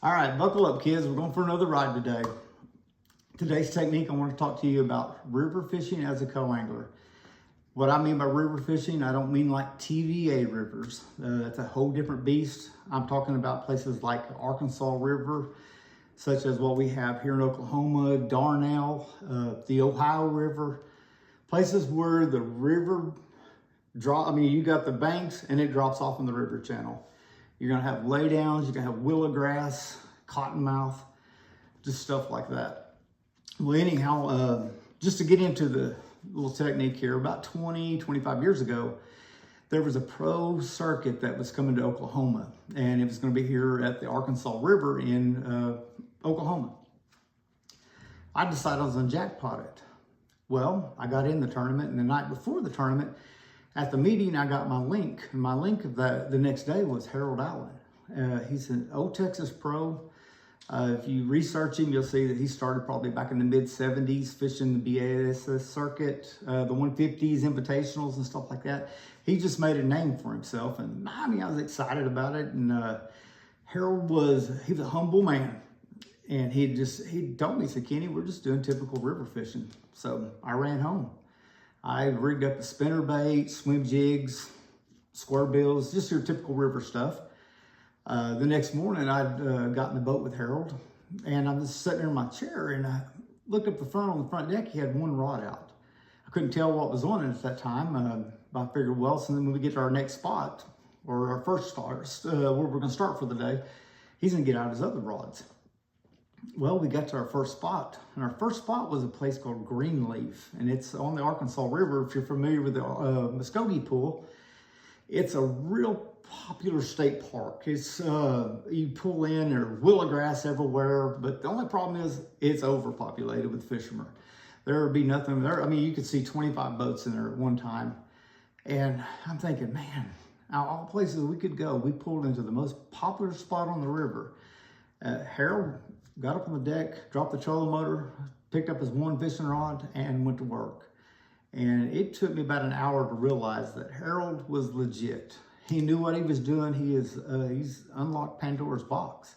All right, buckle up, kids. We're going for another ride today. Today's technique, I want to talk to you about river fishing as a co-angler. What I mean by river fishing, I don't mean like TVA rivers. That's a whole different beast. I'm talking about places like Arkansas River, such as what we have here in Oklahoma, Darnell, the Ohio River, places where the river you got the banks and it drops off in the river channel. You're gonna have laydowns, you're gonna have willow grass, cottonmouth, just stuff like that. Well, anyhow, just to get into the little technique here, about 25 years ago, there was a pro circuit that was coming to Oklahoma, and it was gonna be here at the Arkansas River in Oklahoma. I decided I was gonna jackpot it. Well, I got in the tournament, and the night before the tournament, at the meeting, I got my link, and my link of the next day was Harold Allen. He's an old Texas pro. If you research him, you'll see that he started probably back in the mid-70s fishing the BASS circuit, the 150s, invitationals, and stuff like that. He just made a name for himself, and I mean, I was excited about it. And Harold was a humble man, and he told me, he said, "Kenny, we're just doing typical river fishing." So I ran home. I rigged up a spinner bait, swim jigs, square bills, just your typical river stuff. The next morning, I'd got in the boat with Harold, and I was sitting there in my chair, and I looked up the front on the front deck. He had one rod out. I couldn't tell what was on it at that time. But I figured, well, so then when we get to our next spot, or our first start, where we're going to start for the day, he's going to get out his other rods. Well, we got to our first spot, and our first spot was a place called Greenleaf, and it's on the Arkansas River. If you're familiar with the Muskogee Pool, it's a real popular state park. It's you pull in, there's willow grass everywhere, but the only problem is it's overpopulated with fishermen. There would be nothing there. I mean, you could see 25 boats in there at one time, and I'm thinking, man, out of all places we could go, we pulled into the most popular spot on the river. Harold got up on the deck, dropped the trolling motor, picked up his one fishing rod, and went to work. And it took me about an hour to realize that Harold was legit. He knew what he was doing. He's unlocked Pandora's box.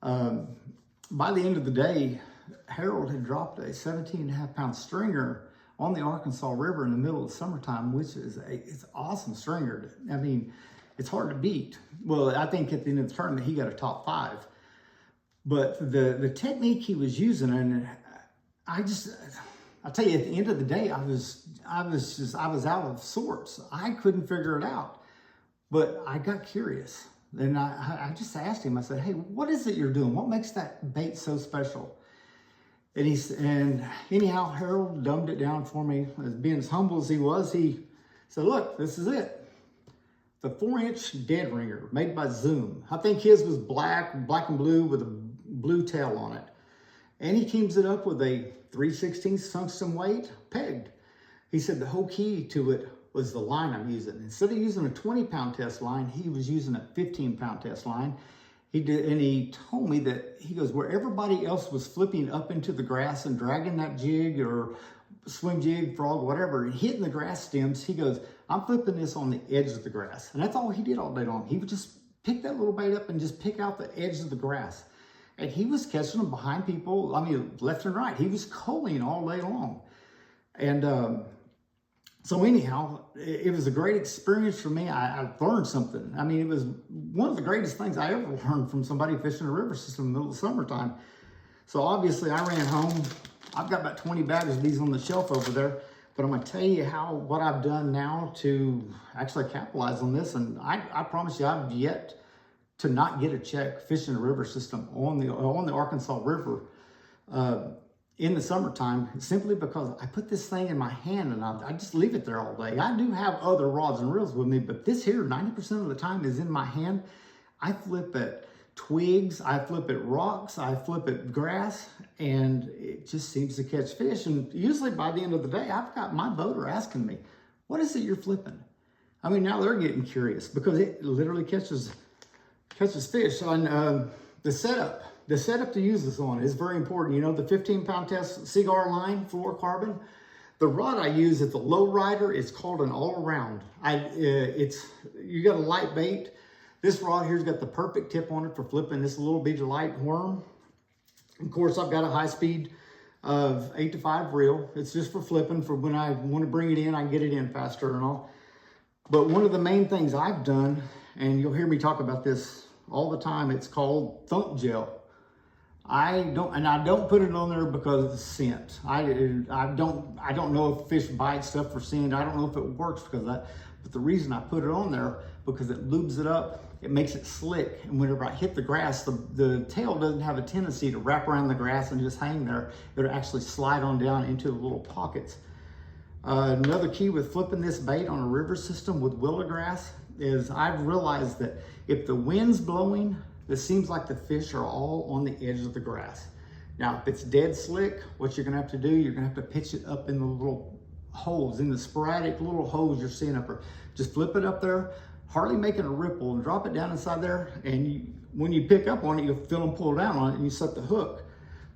By the end of the day, Harold had dropped a 17.5-pound stringer on the Arkansas River in the middle of summertime, which is it's awesome stringer. I mean, it's hard to beat. Well, I think at the end of the tournament, he got a top 5. But the technique he was using, and I tell you, at the end of the day, I was out of sorts. I couldn't figure it out, but I got curious, and I just asked him. I said, "Hey, what is it you're doing? What makes that bait so special?" And anyhow, Harold dumbed it down for me. As being as humble as he was, he said, "Look, this is it. The 4-inch dead ringer made by Zoom. I think his was black and blue with a blue tail on it. And he teams it up with a 3/16 tungsten weight pegged." He said the whole key to it was the line I'm using. Instead of using a 20-pound test line, he was using a 15-pound test line. He told me that, he goes, where everybody else was flipping up into the grass and dragging that jig or swim jig, frog, whatever, and hitting the grass stems, he goes, "I'm flipping this on the edge of the grass." And that's all he did all day long. He would just pick that little bait up and just pick out the edge of the grass. And he was catching them behind people, I mean, left and right. He was culling all day long. And so anyhow, it was a great experience for me. I learned something. I mean, it was one of the greatest things I ever learned from somebody fishing a river system in the middle of summertime. So obviously I ran home. I've got about 20 bags of these on the shelf over there. But I'm going to tell you what I've done now to actually capitalize on this. And I promise you, I've yet to not get a check fishing a river system on the Arkansas River in the summertime, simply because I put this thing in my hand and I just leave it there all day. I do have other rods and reels with me, but this here 90% of the time is in my hand. I flip at twigs, I flip at rocks, I flip at grass, and it just seems to catch fish. And usually by the end of the day, I've got my boater asking me, "What is it you're flipping?" I mean, now they're getting curious because it literally catches fish. On the setup to use this on is very important. You know, the 15-pound test cigar line, fluorocarbon. The rod I use at the low rider is called an all-around. You got a light bait. This rod here's got the perfect tip on it for flipping this little bitty light worm. Of course, I've got a high speed of 8 to 5 reel. It's just for flipping, for when I want to bring it in, I can get it in faster and all. But one of the main things I've done, and you'll hear me talk about this all the time, it's called thump gel. I don't put it on there because of the scent. I don't know if fish bite stuff for scent. I don't know if it works because of that. But the reason I put it on there, because it lubes it up, it makes it slick. And whenever I hit the grass, the tail doesn't have a tendency to wrap around the grass and just hang there. It'll actually slide on down into the little pockets. Another key with flipping this bait on a river system with willow grass is I've realized that if the wind's blowing, it seems like the fish are all on the edge of the grass. Now, if it's dead slick, what you're gonna have to do, you're gonna have to pitch it up in the little holes, in the sporadic little holes you're seeing up there. Just flip it up there, hardly making a ripple, and drop it down inside there. And when you pick up on it, you'll feel them pull down on it, and you set the hook.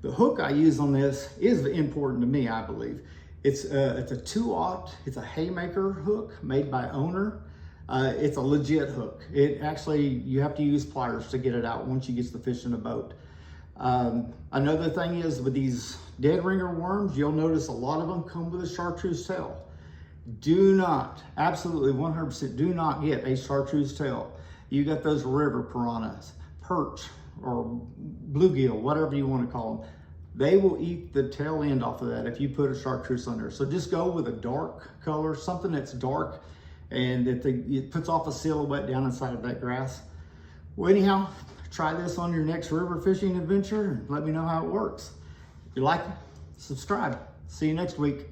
The hook I use on this is important to me, I believe. It's a 2/0, it's a haymaker hook made by Owner. It's a legit hook. It actually, you have to use pliers to get it out once you get the fish in the boat. Another thing is with these dead ringer worms, you'll notice a lot of them come with a chartreuse tail. Do not, absolutely 100% do not get a chartreuse tail. You got those river piranhas, perch, or bluegill, whatever you want to call them. They will eat the tail end off of that if you put a chartreuse on there. So just go with a dark color, something that's dark, and it puts off a silhouette down inside of that grass. Well, anyhow, try this on your next river fishing adventure and let me know how it works. If you like it, subscribe. See you next week.